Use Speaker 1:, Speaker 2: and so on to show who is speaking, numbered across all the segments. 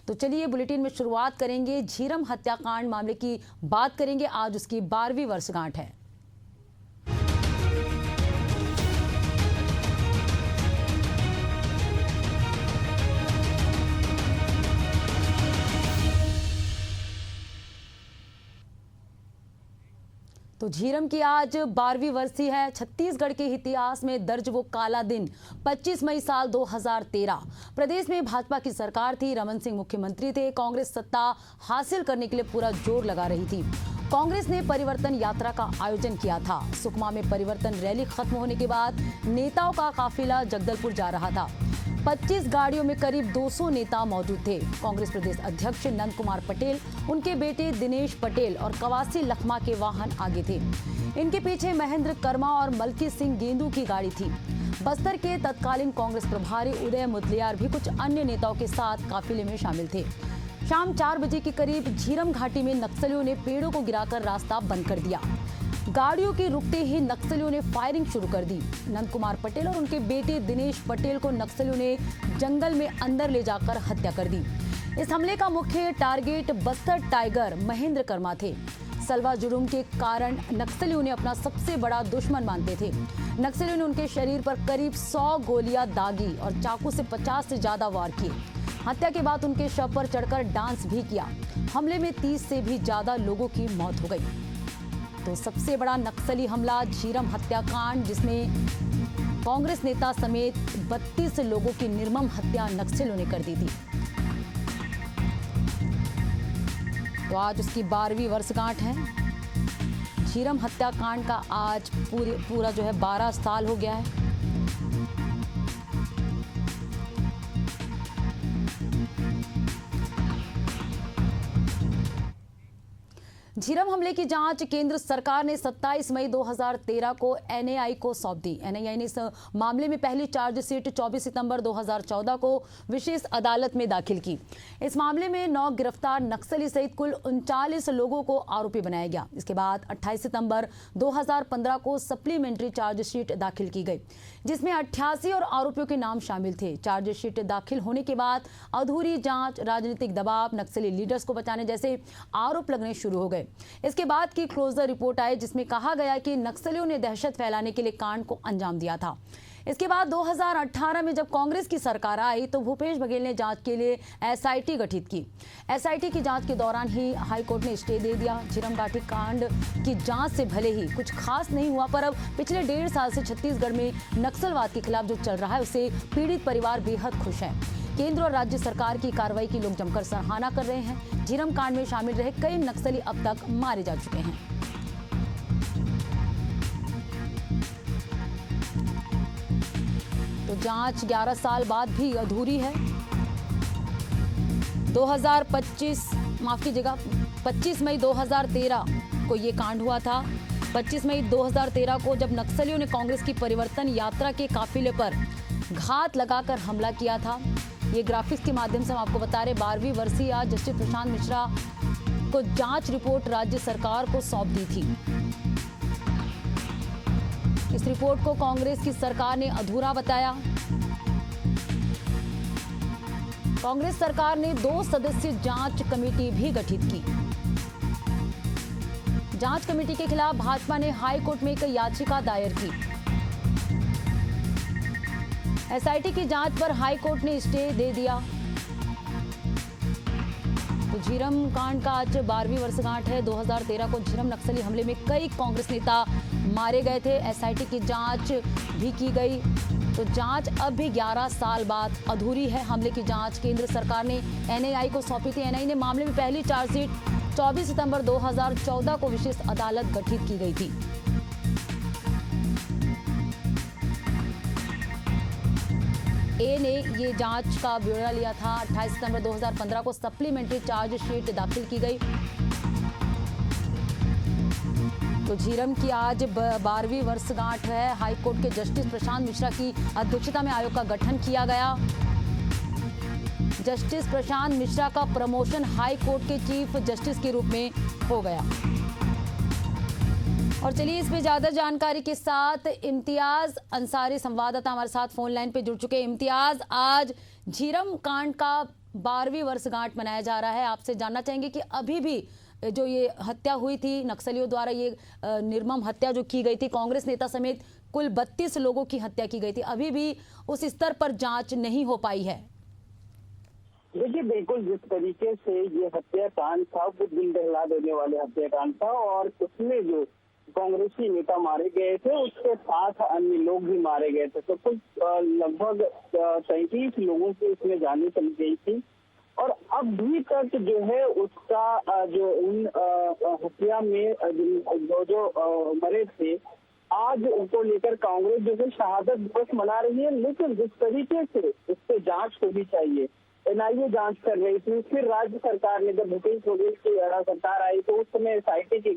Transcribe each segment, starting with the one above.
Speaker 1: तो चलिए बुलेटिन में शुरुआत करेंगे। झीरम हत्याकांड मामले की बात करेंगे। आज उसकी 12वीं वर्षगांठ है। तो झीरम की आज 12वीं वर्षी है। छत्तीसगढ़ के इतिहास में दर्ज वो काला दिन 25 मई साल 2013। प्रदेश में भाजपा की सरकार थी, रमन सिंह मुख्यमंत्री थे। कांग्रेस सत्ता हासिल करने के लिए पूरा जोर लगा रही थी। कांग्रेस ने परिवर्तन यात्रा का आयोजन किया था। सुकमा में परिवर्तन रैली खत्म होने के बाद नेताओं का काफिला जगदलपुर जा रहा था। 25 गाड़ियों में करीब 200 नेता मौजूद थे। कांग्रेस प्रदेश अध्यक्ष नंद कुमार पटेल, उनके बेटे दिनेश पटेल और कवासी लखमा के वाहन आगे थे। इनके पीछे महेंद्र कर्मा और मलकी सिंह गेंदू की गाड़ी थी। बस्तर के तत्कालीन कांग्रेस प्रभारी उदय मुदलियार भी कुछ अन्य नेताओं के साथ काफिले में शामिल थे। शाम 4 बजे के करीब झीरम घाटी में नक्सलियों ने पेड़ों को गिराकर रास्ता बंद कर दिया। गाड़ियों के रुकते ही नक्सलियों ने फायरिंग शुरू कर दी। नंद कुमार पटेल और उनके बेटे दिनेश पटेल को नक्सलियों ने जंगल में अंदर ले जाकर हत्या कर दी। इस हमले का मुख्य टारगेट बस्तर टाइगर महेंद्र कर्मा थे। सलवा जुर्म के कारण नक्सलियों ने अपना सबसे बड़ा दुश्मन मानते थे। नक्सलियों ने उनके शरीर पर करीब 100 गोलियां दागी और चाकू से 50 से ज्यादा वार किए। हत्या के बाद उनके शव पर चढ़कर डांस भी किया। हमले में 30 से भी ज्यादा लोगों की मौत हो गई। तो सबसे बड़ा नक्सली हमला झीरम हत्याकांड, जिसमें कांग्रेस नेता समेत 32 लोगों की निर्मम हत्या नक्सलियों ने कर दी थी। तो आज उसकी 12वीं वर्षगांठ है। झीरम हत्याकांड का आज पूरा जो है 12 साल हो गया है। झीरम हमले की जांच केंद्र सरकार ने 27 मई 2013 को एनआईए को सौंप दी। एनआईए ने इस मामले में पहली चार्जशीट 24 सितंबर 2014 को विशेष अदालत में दाखिल की। इस मामले में 9 गिरफ्तार नक्सली सहित कुल 39 लोगों को आरोपी बनाया गया। इसके बाद 28 सितंबर 2015 को सप्लीमेंट्री चार्जशीट दाखिल की गई, जिसमें 88 और आरोपियों के नाम शामिल थे। चार्जशीट दाखिल होने के बाद अधूरी जांच, राजनीतिक दबाव, नक्सली लीडर्स को बचाने जैसे आरोप लगने शुरू हो गए। इसके बाद की क्लोजर रिपोर्ट आई, जिसमें कहा गया कि नक्सलियों ने दहशत फैलाने के लिए कांड को अंजाम दिया था। इसके बाद 2018 में जब कांग्रेस की सरकार आई तो भूपेश बघेल ने जांच के लिए एसआईटी गठित की। एसआईटी की जांच के दौरान ही हाईकोर्ट ने स्टे दे दिया। झीरम घाटी कांड की जांच से भले ही कुछ खास नहीं हुआ, पर अब पिछले 1.5 साल से छत्तीसगढ़ में नक्सलवाद के खिलाफ जो चल रहा है, उससे पीड़ित परिवार बेहद खुश हैं। केंद्र और राज्य सरकार की कार्रवाई की लोग जमकर सराहना कर रहे हैं। झीरम कांड में शामिल रहे कई नक्सली अब तक मारे जा चुके हैं। तो जांच 11 साल बाद भी अधूरी है। 25 मई 2013 को ये कांड हुआ था। 25 मई 2013 को जब नक्सलियों ने कांग्रेस की परिवर्तन यात्रा के काफिले पर घात लगाकर हमला किया था। ये ग्राफिक्स के माध्यम से हम आपको बता रहे 12वीं वर्षीय आज जस्टिस प्रशांत मिश्रा को जांच रिपोर्ट राज्य सरकार को सौंप दी थी। इस रिपोर्ट को कांग्रेस की सरकार ने अधूरा बताया। कांग्रेस सरकार ने 2 सदस्यीय जांच कमेटी भी गठित की। जांच कमेटी के खिलाफ भाजपा ने हाई कोर्ट में एक याचिका दायर की। एसआईटी की जांच पर हाई कोर्ट ने स्टे दे दिया। तो झीरम कांड का आज 12वीं वर्षगांठ है। 2013 को झीरम नक्सली हमले में कई कांग्रेस नेता मारे गए थे। एसआईटी की जांच भी की गई। तो जांच अब भी 11 साल बाद अधूरी है। हमले की जांच केंद्र सरकार ने एनआईए को सौंपी थी। एनआईए ने मामले में पहली चार्जशीट 24 सितंबर 2014 को विशेष अदालत गठित की गई थी। ए ने ये जांच का ब्यौरा लिया था। 28 सितंबर 2015 को सप्लीमेंट्री चार्जशीट दाखिल की गई। तो झीरम की आज 12वीं वर्षगांठ है। हाईकोर्ट के जस्टिस प्रशांत मिश्रा की अध्यक्षता में आयोग का गठन किया गया। जस्टिस प्रशांत मिश्रा का प्रमोशन हाई कोर्ट के चीफ जस्टिस के रूप में हो गया। और चलिए इस पे ज्यादा जानकारी के साथ इम्तियाज अंसारी संवाददाता हमारे साथ फोन लाइन पे जुड़ चुके हैं। इम्तियाज, आज झीरम कांड का 12वीं वर्षगांठ मनाया जा रहा है। आपसे जानना चाहेंगे कि अभी भी जो ये हत्या हुई थी नक्सलियों द्वारा, ये निर्मम हत्या जो की गई थी, कांग्रेस नेता समेत कुल 32 लोगों की हत्या की गई थी, अभी भी उस स्तर पर जांच नहीं हो पाई है।
Speaker 2: देखिए, बिल्कुल जिस तरीके से ये हत्याकांड था वो दिल दहला देने वाले हत्याकांड था, और उसमें जो कांग्रेसी नेता मारे गए थे उसके साथ अन्य लोग भी मारे गए थे। तो कुछ लगभग 33 लोगों की इसमें जानें चली गई थी, और अब भी तक जो है उसका जो उन हत्या में जो मरे थे, आज उनको लेकर कांग्रेस जो है शहादत दिवस मना रही है। लेकिन जिस तरीके से इस पे जांच होनी चाहिए, एनआईए जांच कर रही थी, फिर राज्य सरकार ने, जब भूपेश बघेल की सरकार आई तो उस समय एसआईटी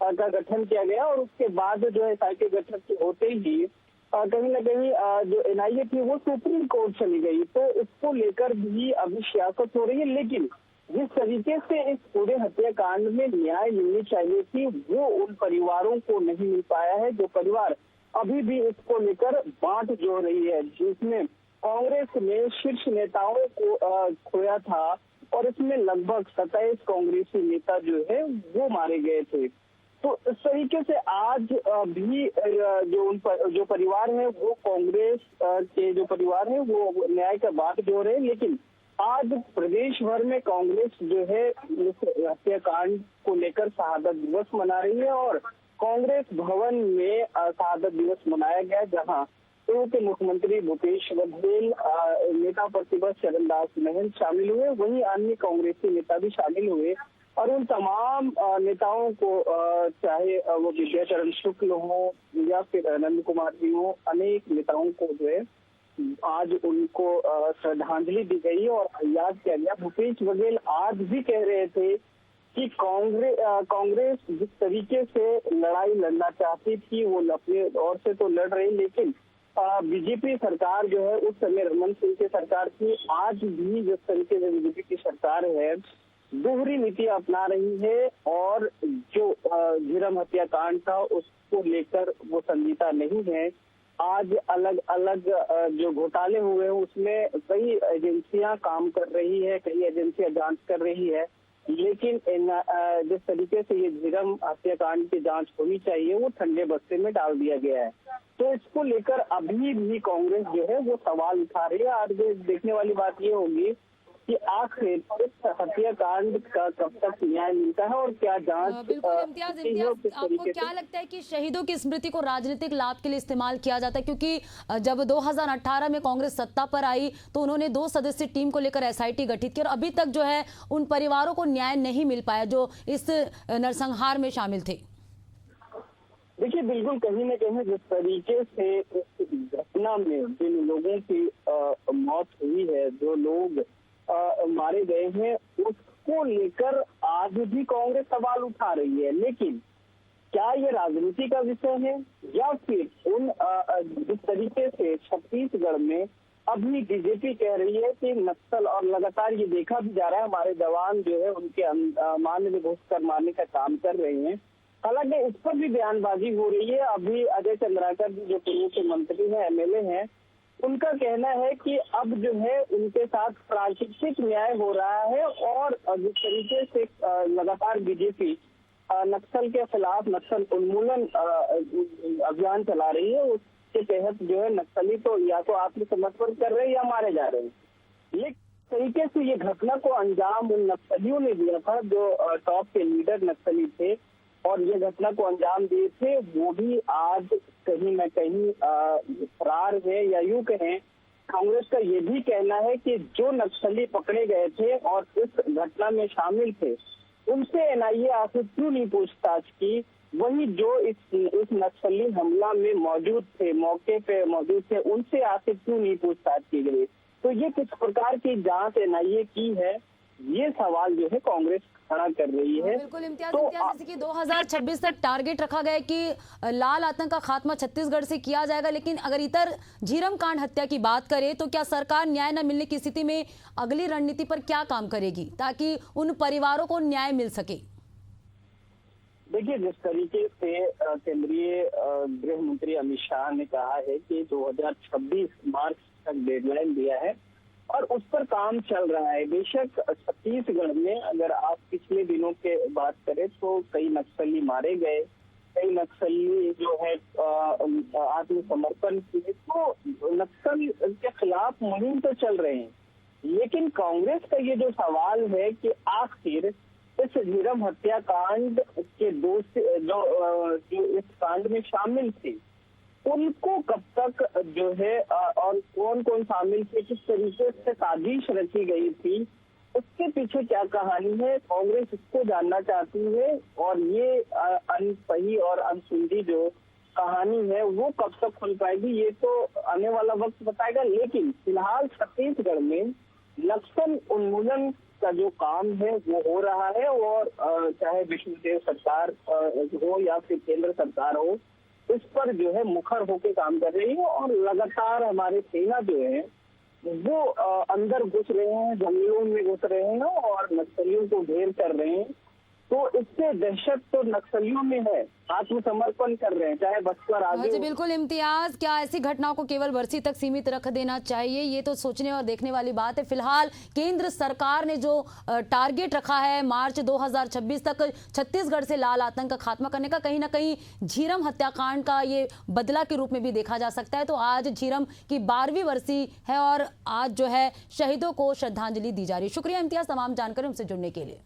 Speaker 2: का गठन किया गया, और उसके बाद जो एसआईटी गठन होते ही कहीं न कहीं जो एनआईए थी वो सुप्रीम कोर्ट चली गई। तो इसको लेकर भी अभी सियासत हो रही है। लेकिन जिस तरीके से इस पूरे हत्याकांड में न्याय मिलनी चाहिए थी, वो उन परिवारों को नहीं मिल पाया है, जो परिवार अभी भी इसको लेकर बांट जोड़ रही है, जिसमें कांग्रेस ने शीर्ष नेताओं को खोया था, और इसमें लगभग 27 कांग्रेसी नेता जो है वो मारे गए थे। तो इस तरीके से आज भी जो परिवार है वो कांग्रेस के जो परिवार है वो न्याय का बात जोड़ रहे हैं। लेकिन आज प्रदेश भर में कांग्रेस जो है इस हत्याकांड को लेकर शहादत दिवस मना रही है, और कांग्रेस भवन में शहादत दिवस मनाया गया, जहां पूर्व के मुख्यमंत्री भूपेश बघेल, नेता प्रतिपक्ष चरणदास महंत शामिल हुए, वहीं अन्य कांग्रेसी नेता भी शामिल हुए, और उन तमाम नेताओं को, चाहे वो विद्याचरण शुक्ल हो या फिर आनंद कुमार जी हो, अनेक नेताओं को जो है आज उनको श्रद्धांजलि दी गई और याद किया गया। भूपेश बघेल आज भी कह रहे थे कि कांग्रेस जिस तरीके से लड़ाई लड़ना चाहती थी वो अपने ओर से तो लड़ रही, लेकिन बीजेपी सरकार जो है उस समय रमन सिंह की सरकार थी। आज भी जिस तरीके से बीजेपी की सरकार है दोहरी नीति अपना रही है, और जो झीरम हत्याकांड था उसको लेकर वो संजीदा नहीं है। आज अलग अलग जो घोटाले हुए हैं उसमें कई एजेंसियां काम कर रही है, कई एजेंसियां जांच कर रही है, लेकिन जिस तरीके से ये झीरम हत्याकांड की जांच होनी चाहिए वो ठंडे बस्ते में डाल दिया गया है। तो इसको लेकर अभी भी कांग्रेस जो है वो सवाल उठा रही है। आज देखने वाली बात ये होगी कि आखिर इस हत्याकांड का कब तक न्याय मिलता है और क्या जांच।
Speaker 1: बिल्कुल इम्तियाज, आपको क्या लगता है कि शहीदों की स्मृति को राजनीतिक लाभ के लिए इस्तेमाल किया जाता है? क्योंकि जब 2018 में कांग्रेस सत्ता पर आई तो उन्होंने 2 सदस्यीय टीम को लेकर एसआईटी गठित की, और अभी तक जो है उन परिवारों को न्याय नहीं मिल पाया जो इस नरसंहार में शामिल थे।
Speaker 2: देखिए, बिल्कुल कहीं न कहीं जिस तरीके से इस घटना में जिन लोगों की मौत हुई है, जो लोग मारे गए हैं, उसको लेकर आज भी कांग्रेस सवाल उठा रही है। लेकिन क्या ये राजनीति का विषय है, या फिर उन जिस तरीके से छत्तीसगढ़ में अभी बीजेपी कह रही है कि नक्सल, और लगातार ये देखा भी जा रहा है हमारे जवान जो है उनके मान में घुस कर मारने का काम कर रहे हैं। हालांकि इस पर भी बयानबाजी हो रही है। अभी अजय चंद्राकर जो पूर्व के मंत्री हैं, एमएलए हैं, उनका कहना है कि अब जो है उनके साथ प्राकृतिक न्याय हो रहा है, और जिस तरीके से लगातार बीजेपी नक्सल के खिलाफ नक्सल उन्मूलन अभियान चला रही है, उसके तहत जो है नक्सली तो या तो आत्मसमर्पण कर रहे हैं या मारे जा रहे हैं। लेकिन तरीके से ये घटना को अंजाम उन नक्सलियों ने दिया था जो टॉप के लीडर नक्सली थे, और ये घटना को अंजाम दिए थे, वो भी आज कहीं न कहीं फरार है, या यूं कहें कांग्रेस का ये भी कहना है कि जो नक्सली पकड़े गए थे और इस घटना में शामिल थे उनसे एनआईए आखिर क्यों नहीं पूछताछ की। वही जो इस नक्सली हमला में मौजूद थे, मौके पे मौजूद थे, उनसे आखिर क्यों नहीं पूछताछ की गई। तो ये किस प्रकार की जांच एनआईए की है, ये सवाल जो है कांग्रेस खड़ा कर रही है।
Speaker 1: बिल्कुल इम्तियाज, जैसे कि 2026 तक टारगेट रखा गया है कि लाल आतंक का खात्मा छत्तीसगढ़ से किया जाएगा, लेकिन अगर इधर झीरम कांड हत्या की बात करें तो क्या सरकार न्याय न मिलने की स्थिति में अगली रणनीति पर क्या काम करेगी ताकि उन परिवारों को न्याय मिल सके?
Speaker 2: देखिए, जिस तरीके से केंद्रीय गृह मंत्री अमित शाह ने कहा है कि 2026 मार्च तक डेडलाइन दिया है, और उस पर काम चल रहा है। बेशक छत्तीसगढ़ में अगर आप पिछले दिनों के बात करें तो कई नक्सली मारे गए, कई नक्सली जो है आत्मसमर्पण किए, तो नक्सल के खिलाफ मुहिम तो चल रहे हैं। लेकिन कांग्रेस का ये जो सवाल है कि आखिर इस झीरम हत्याकांड के जो इस कांड में शामिल थे उनको कब तक जो है और कौन कौन शामिल थे, किस तरीके से साजिश रची गई थी, उसके पीछे क्या कहानी है, कांग्रेस इसको जानना चाहती है। और ये अनसही और अनसुलझी जो कहानी है वो कब तक खुल पाएगी ये तो आने वाला वक्त बताएगा। लेकिन फिलहाल छत्तीसगढ़ में नक्सल उन्मूलन का जो काम है वो हो रहा है, और चाहे विष्णुदेव सरकार हो या फिर केंद्र सरकार हो, इस पर जो है मुखर होकर काम कर रही है। और लगातार हमारे सेना जो है वो अंदर घुस रहे हैं, जंगलों में घुस रहे हैं और नक्सलियों को घेर कर रहे हैं। तो इससे दहशत तो नक्सलियों में है, आत्मसमर्पण कर रहे हैं, चाहे बचकर आगे।
Speaker 1: जी बिल्कुल इम्तियाज, क्या ऐसी घटनाओं को केवल बरसी तक सीमित रख देना चाहिए? ये तो सोचने और देखने वाली बात है। फिलहाल केंद्र सरकार ने जो टारगेट रखा है मार्च 2026 तक छत्तीसगढ़ से लाल आतंक का खात्मा करने का, कहीं ना कहीं झीरम हत्याकांड का ये बदला के रूप में भी देखा जा सकता है। तो आज झीरम की 12वीं बरसी है और आज जो है शहीदों को श्रद्धांजलि दी जा रही है। शुक्रिया इम्तियाज तमाम जानकारी हमसे जुड़ने के लिए।